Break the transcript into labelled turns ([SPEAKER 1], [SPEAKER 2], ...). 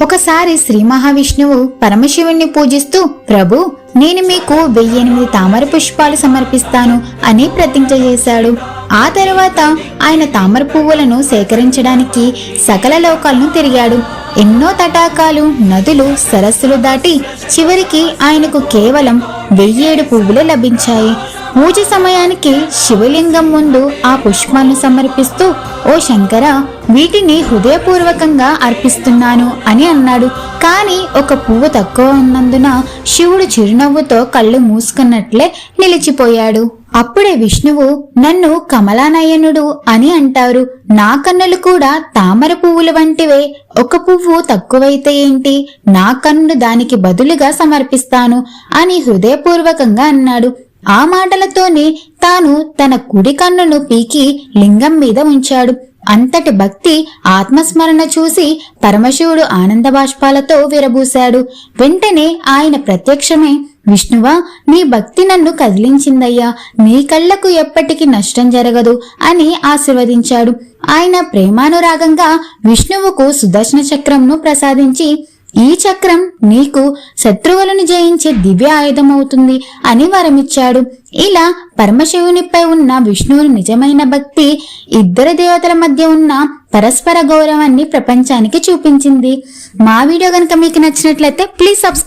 [SPEAKER 1] ఒకసారి శ్రీ మహావిష్ణువు పరమశివుణ్ణి పూజిస్తూ, ప్రభు, నేను మీకు 1008 తామర పుష్పాలు సమర్పిస్తాను అని ప్రతిజ్ఞ చేశాడు. ఆ తరువాత ఆయన తామర పువ్వులను సేకరించడానికి సకల లోకాలను తిరిగాడు. ఎన్నో తటాకాలు, నదులు, సరస్సులు దాటి చివరికి ఆయనకు కేవలం 1007 పువ్వులు లభించాయి. పూజ సమయానికి శివలింగం ముందు ఆ పుష్పాలను సమర్పిస్తూ, ఓ శంకర, వీటిని హృదయపూర్వకంగా అర్పిస్తున్నాను అని అన్నాడు. కానీ ఒక పువ్వు తక్కువ ఉన్నందున శివుడు చిరునవ్వుతో కళ్ళు మూసుకున్నట్లే నిలిచిపోయాడు. అప్పుడే విష్ణువు, నన్ను కమలానయనుడు అని అంటారు. నా కన్నులు కూడా తామర పువ్వులు వంటివే. ఒక పువ్వు తక్కువైతే ఏంటి, నా కన్ను దానికి బదులుగా సమర్పిస్తాను అని హృదయపూర్వకంగా అన్నాడు. ఆ మాటలతోనే తాను తన కుడి కన్నును పీకి లింగం మీద ఉంచాడు. అంతటి భక్తి, ఆత్మస్మరణ చూసి పరమశివుడు ఆనంద బాష్పాలతో విరబూశాడు. వెంటనే ఆయన ప్రత్యక్షమై, విష్ణువా, నీ భక్తి నన్ను కదిలించిందయ్యా, నీ కళ్లకు ఎప్పటికీ నష్టం జరగదు అని ఆశీర్వదించాడు. ఆయన ప్రేమానురాగంగా విష్ణువుకు సుదర్శన చక్రంను ప్రసాదించి, ఈ చక్రం నీకు శత్రువులను జయించే దివ్య ఆయుధమవుతుంది అని వరమిచ్చాడు. ఇలా పరమశివునిపై ఉన్న విష్ణువుని నిజమైన భక్తి ఇద్దరు దేవతల మధ్య ఉన్న పరస్పర గౌరవాన్ని ప్రపంచానికి చూపించింది. మా వీడియో గనుక మీకు నచ్చినట్లయితే ప్లీజ్ సబ్స్క్రైబ్.